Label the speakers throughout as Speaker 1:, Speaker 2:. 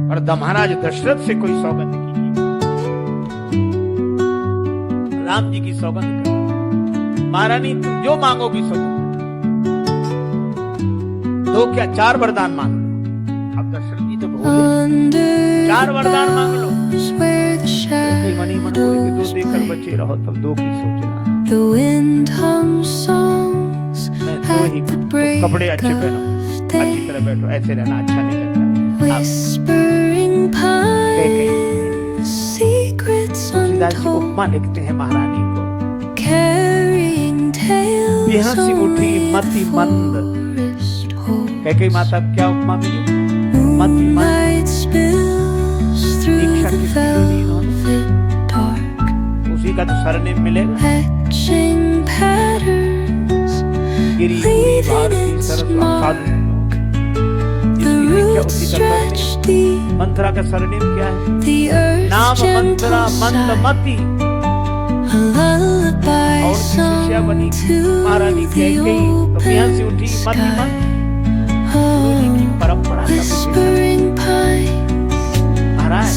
Speaker 1: और महाराज दशरथ से कोई सौगंध कीजिए, राम जी की सौगंध कर, महारानी तुम जो मांगोगी सो दो, क्या 4 वरदान मांग लो। अब दशरथ जी तो बोले 4 वरदान मांग लो, मनी मन बोले कि 2 देकर बचे रहो, तब 2 की सोचना। मैं 2 ही, कपड़े अच्छे पहनो, अच्छी तरह बैठो, ऐसे रहना अच्छा नहीं लगता। तुलसीदास जी उपमा लिखते हैं महारानी को, बिहसी उठी मति मंद। कैकेयी माता क्या उपमा मिली? मति मंद, दीक्षा किसकी ली इन्होंने? उसी का तो सरनेम मिलेगा, गिरी भारती सरस्वती। मंत्रा का सरनेम क्या है? नाम मंत्रा मंदमती। और शिष्या बनी महारानी कैकेयी, तो यहाँ से उठी मति मंद। गुरु जी की परंपरा महाराज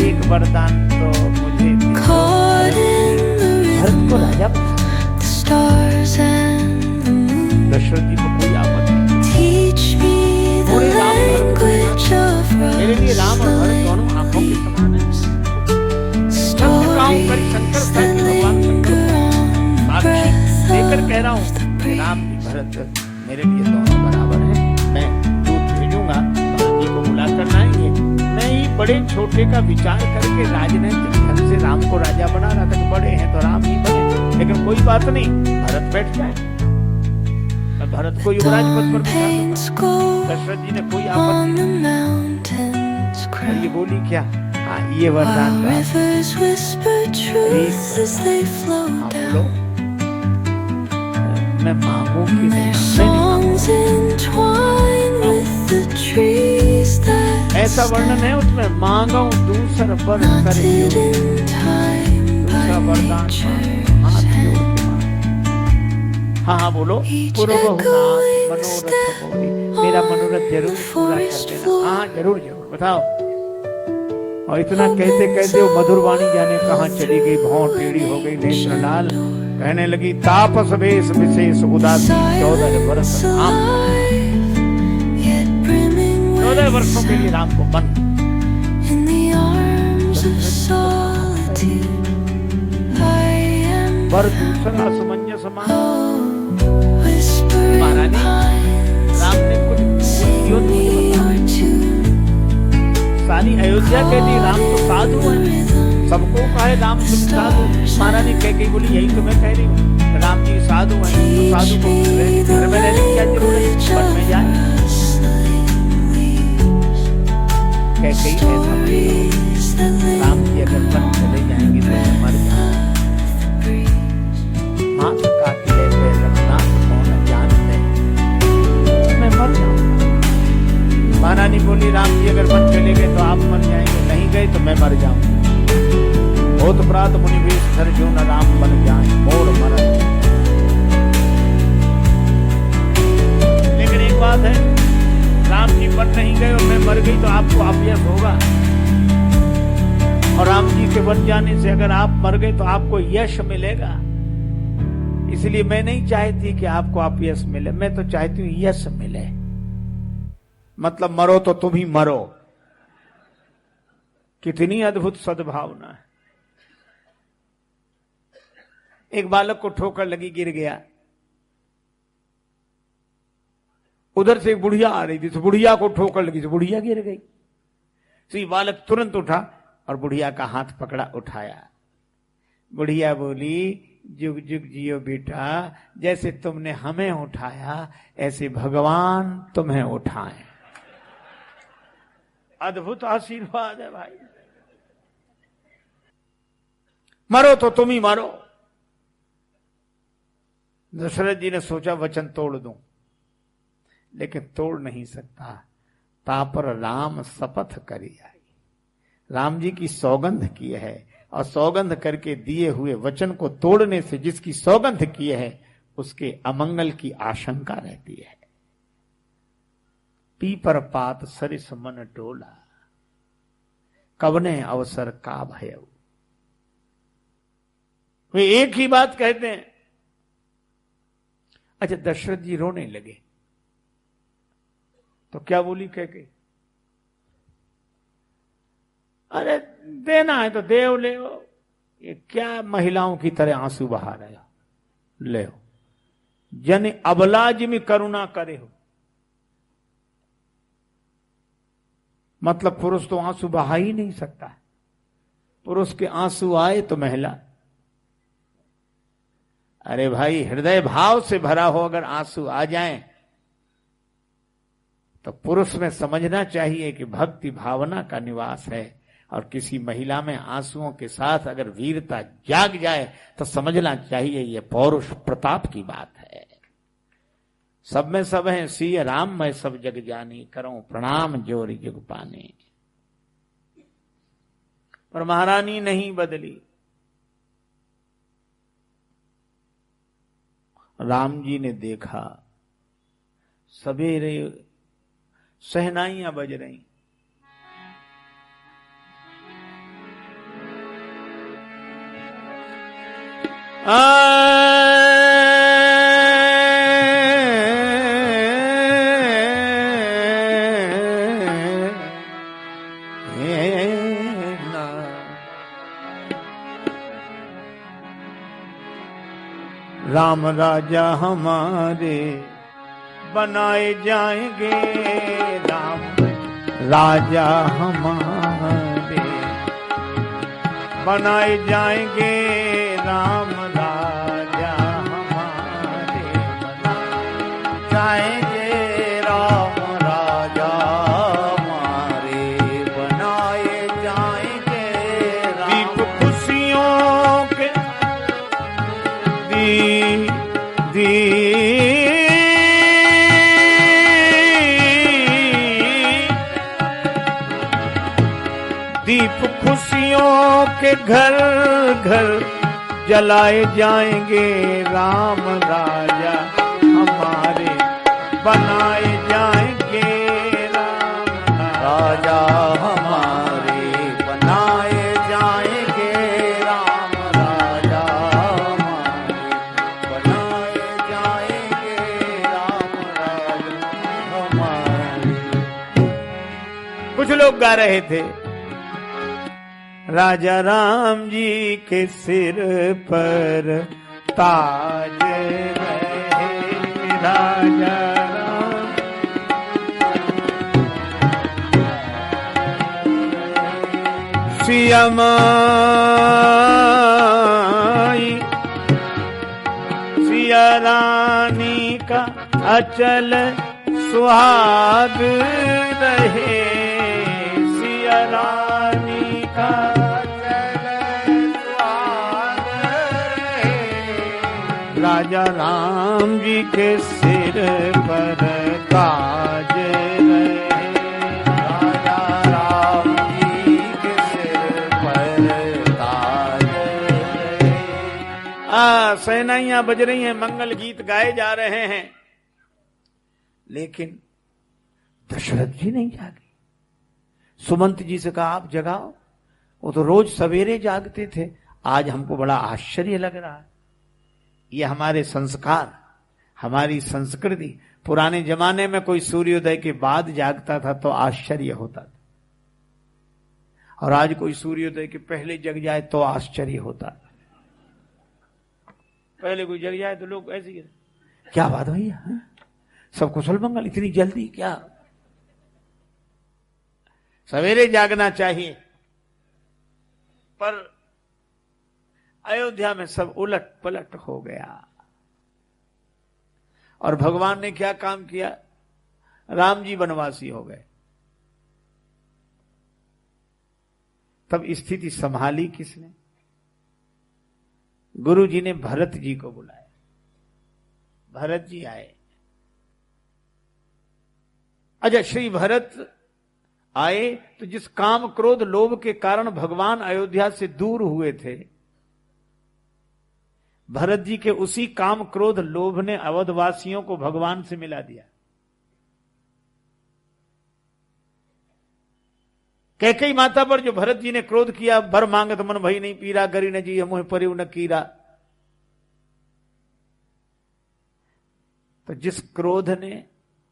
Speaker 1: एक वरदान तो मुझे भरत को राजा बना। दशरथ जी को कोई आपत्ति नहीं, पूरे राम मेरे लिए राम और भरत दोनों आंखों के समान है। शंकर भगवान शंकर साक्षी देकर कह रहा हूँ, राम जी भरत मेरे लिए दोनों बराबर हैं। मैं दूत भेजूंगा, जी को बुला कर लाएंगे। मैं ही बड़े छोटे का विचार करके राजनीतिक ढंग से राम को राजा बना रहा था कि बड़े हैं तो राम ही बने, लेकिन कोई बात नहीं, भरत बैठ जाए, मैं भरत को युवराज पद पर बिठा दूंगा। दशरथ जी ने कोई आपत्ति नहीं। ये बोली क्या? हाँ, ये वरदान बोलो, मैं मांगू कि नहीं? ऐसा वर्णन है उसमें, मांगो दूसरा वर करे, दूसरा वरदान हाथ जोड़ के मांगो। हाँ बोलो, मनोरथ बोली, मेरा मनोरथ जरूर पूरा कर देना। हाँ जरूर जरूर, बताओ। और इतना कहते कहते वो मधुर वाणी जाने कहाँ चली गई, भौं टेढ़ी हो गई, नेत्र लाल, कहने लगी तापस वेश विशेष उदासी 14 वर्ष राम। 14 वर्षों के लिए राम को बंद। पर दूसरा असमंजस महारानी, राम ने कुछ सारी अयोध्या के लिए राम तो साधु है, सबको कहे राम तुम साधु। महारानी कैकेयी बोली यही तो मैं कह रही हूँ, राम जी साधु हैं, तो साधु को घर में रहने की क्या जरूरत है, वन में जाए। कैकेयी ऐसा, राम जी अगर वन चले जाएंगे तो मैं मर जाऊंगी। हाथ काट ले पैर रखना कौन जानते, मैं मर जाऊंगा। महारानी बोली राम जी अगर वन चले गए तो आप मर जाएंगे, नहीं गए तो मैं मर जाऊंगा। बहुत प्रात मुनि वेश धर जो न राम बन जाए मोर मरन। लेकिन एक बात है, राम जी बन नहीं गए और मैं मर गई तो आपको अपयश होगा, और राम जी के बन जाने से अगर आप मर गए तो आपको यश मिलेगा। इसलिए मैं नहीं चाहती कि आपको अपयश मिले, मैं तो चाहती हूँ यश मिले। मतलब मरो तो तुम ही मरो। कितनी अद्भुत सद्भावना है। एक बालक को ठोकर लगी, गिर गया, उधर से एक बुढ़िया आ रही थी, तो बुढ़िया को ठोकर लगी तो बुढ़िया गिर गई। तो ये बालक तुरंत उठा और बुढ़िया का हाथ पकड़ा, उठाया। बुढ़िया बोली जुग जुग जियो बेटा, जैसे तुमने हमें उठाया ऐसे भगवान तुम्हें उठाए। अद्भुत आशीर्वाद है भाई। मरो तो तुम ही मरो। दशरथ जी ने सोचा वचन तोड़ दूं, लेकिन तोड़ नहीं सकता। तापर राम शपथ करी आई, राम जी की सौगंध की है, और सौगंध करके दिए हुए वचन को तोड़ने से जिसकी सौगंध किए है उसके अमंगल की आशंका रहती है। पीपर पात सरिस मन डोला, कवने अवसर का भय। वे एक ही बात कहते हैं। अच्छा, दशरथ जी रोने लगे तो क्या बोली कह के, अरे देना है तो देव ले, ये क्या महिलाओं की तरह आंसू बहा रहे हो, ले हो, जन अबलाज में करुणा करे हो। मतलब पुरुष तो आंसू बहा ही नहीं सकता है, पुरुष के आंसू आए तो महिला। अरे भाई, हृदय भाव से भरा हो अगर आंसू आ जाएं तो पुरुष में समझना चाहिए कि भक्ति भावना का निवास है, और किसी महिला में आंसुओं के साथ अगर वीरता जाग जाए तो समझना चाहिए ये पौरुष प्रताप की बात है। सब में सब है सिय राम, मैं सब जग जानी, करूं प्रणाम जोरी जुग पाने। पर महारानी नहीं बदली। राम जी ने देखा सवेरे सहनाइयां बज रही, राम राजा हमारे बनाए जाएंगे, राम राजा हमारे बनाए जाएंगे, राम राजा हमारे बनाए जाएंगे, राम राजा हमारे बनाए जाएंगे। दीप खुशियों के दीप खुशियों के घर घर जलाए जाएंगे, राम राजा हमारे बनाए जाएंगे, राम राजा हमारे बनाए जाएंगे, राम राजा हमारे बनाए जाएंगे, राम राजा हमारे। कुछ लोग गा रहे थे, राजा राम जी के सिर पर ताज रहे, राजा राम सिया माई सिया रानी का अचल सुहाग रहे, सिया रानी का राजा राम जी के सिर पर ताज रहे, राजा राम जी के सिर पर ताज रहे। सेनाइयां बज रही हैं, मंगल गीत गाए जा रहे हैं, लेकिन दशरथ जी नहीं जागे। सुमंत जी से कहा आप जगाओ, वो तो रोज सवेरे जागते थे, आज हमको बड़ा आश्चर्य लग रहा है। ये हमारे संस्कार, हमारी संस्कृति, पुराने जमाने में कोई सूर्योदय के बाद जागता था तो आश्चर्य होता था, और आज कोई सूर्योदय के पहले जग जाए तो आश्चर्य होता था। पहले कोई जग जाए तो लोग ऐसे ही, क्या बात भैया, सब कुशल मंगल, इतनी जल्दी क्या? सवेरे जागना चाहिए। पर अयोध्या में सब उलट पलट हो गया, और भगवान ने क्या काम किया? राम जी वनवासी हो गए। तब स्थिति संभाली किसने? गुरु जी ने भरत जी को बुलाया। भरत जी आए। अच्छा, श्री भरत आए तो जिस काम क्रोध लोभ के कारण भगवान अयोध्या से दूर हुए थे, भरत जी के उसी काम क्रोध लोभ ने अवधवासियों को भगवान से मिला दिया। कैकेयी माता पर जो भरत जी ने क्रोध किया, बर मांगत मन भई नहीं पीरा, गरी न जी मोह परिव न कीरा। तो जिस क्रोध ने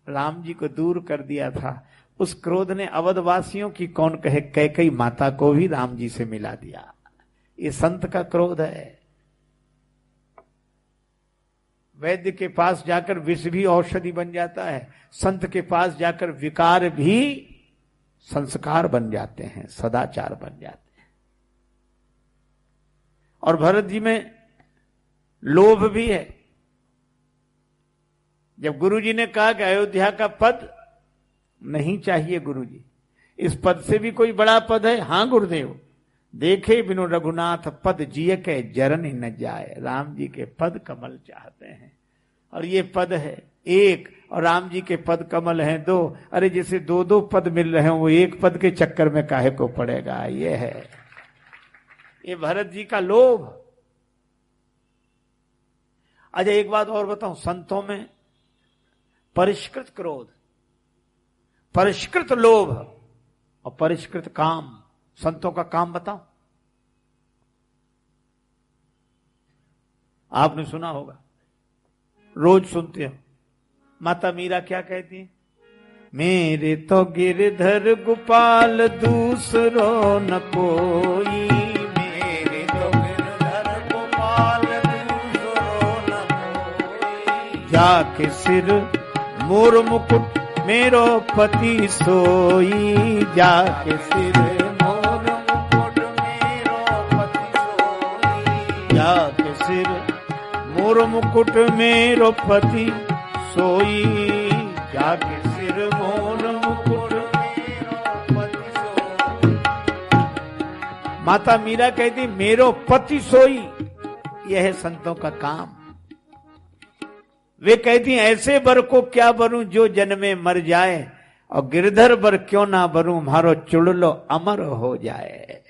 Speaker 1: राम जी को दूर कर दिया था, उस क्रोध ने अवधवासियों की कौन कहे कैकेयी माता को भी राम जी से मिला दिया। ये संत का क्रोध है। वैद्य के पास जाकर विष भी औषधि बन जाता है, संत के पास जाकर विकार भी संस्कार बन जाते हैं, सदाचार बन जाते हैं। और भरत जी में लोभ भी है। जब गुरुजी ने कहा कि अयोध्या का पद नहीं चाहिए गुरुजी, इस पद से भी कोई बड़ा पद है? हां गुरुदेव, देखे बिनु रघुनाथ पद जिय के जरन न जाए। राम जी के पद कमल चाहते हैं, और ये पद है एक, और राम जी के पद कमल हैं दो। अरे जिसे दो दो पद मिल रहे हो, वो एक पद के चक्कर में काहे को पड़ेगा? ये है ये भरत जी का लोभ। अच्छा एक बात और बताऊं, संतों में परिष्कृत क्रोध, परिष्कृत लोभ और परिष्कृत काम। संतों का काम बताओ। आपने सुना होगा, रोज सुनते हो, माता मीरा क्या कहती है? मेरे तो गिरधर गोपाल दूसरो न कोई, मेरे तो गिरधर गोपाल दूसरो न कोई, जाके सिर मोर मुकुट मेरो पति सोई, जाके सिर मोर मुकुट मेरो पति सोई, जाके सिर मोर मुकुट मेरो पति सोई, जाके सिर मोर मुकुट मेरो पति सोई। माता मीरा कहती मेरो पति सोई। यह है संतों का काम। वे कहती ऐसे बर को क्या बनूं जो जन्मे मर जाए, और गिरधर बर क्यों ना बनूं मारो चुड़लो अमर हो जाए।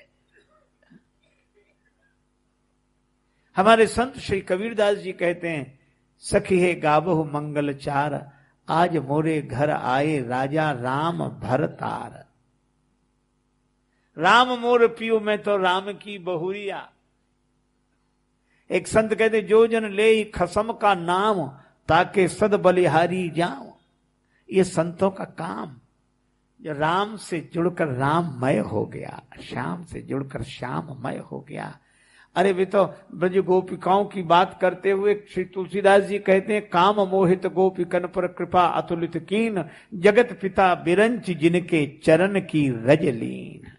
Speaker 1: हमारे संत श्री कबीरदास जी कहते हैं, सखी है गावहु मंगल चार, आज मोरे घर आए राजा राम भरतार। राम मोर पियो में तो राम की बहुरिया। एक संत कहते जो जन ले खसम का नाम, ताके सद बलिहारी जाऊं। ये संतों का काम। जो राम से जुड़कर राममय हो गया, श्याम से जुड़कर श्याममय हो गया। अरे वे तो ब्रज गोपिकाओं की बात करते हुए श्री तुलसीदास जी कहते हैं, काम मोहित गोपिकन पर कृपा अतुलित कीन, जगत पिता बिरंच जिनके चरण की रज लीन।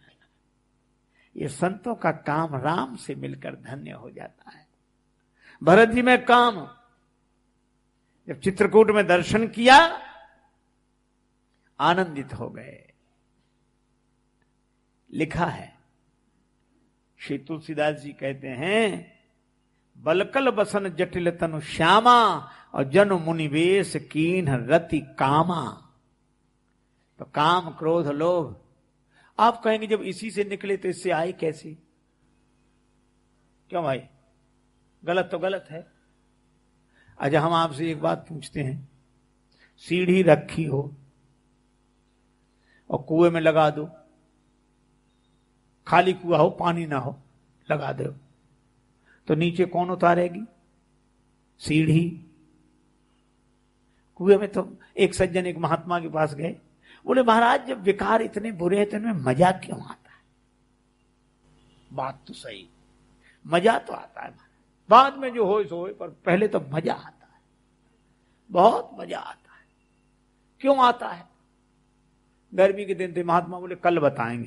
Speaker 1: ये संतों का काम राम से मिलकर धन्य हो जाता है। भरत जी में काम, जब चित्रकूट में दर्शन किया आनंदित हो गए। लिखा है, श्री तुलसीदास जी कहते हैं, बलकल बसन जटिल तनु श्यामा, और जनु मुनिवेश कीन रति कामा। तो काम क्रोध लोभ। आप कहेंगे जब इसी से निकले तो इससे आए कैसे? क्यों भाई, गलत तो गलत है। अच्छा हम आपसे एक बात पूछते हैं, सीढ़ी रखी हो और कुएं में लगा दो, खाली कुआं हो पानी ना हो, लगा दो, तो नीचे कौन उतारेगी? सीढ़ी। कुएं में तो एक सज्जन एक महात्मा के पास गए, बोले महाराज जब विकार इतने बुरे हैं तो इनमें मजा क्यों आता है? बात तो सही, मजा तो आता है, बाद में जो हो सो हो, पर पहले तो मजा आता है, बहुत मजा आता है। क्यों आता है? गर्मी के दिन थे, महात्मा बोले कल बताएंगे।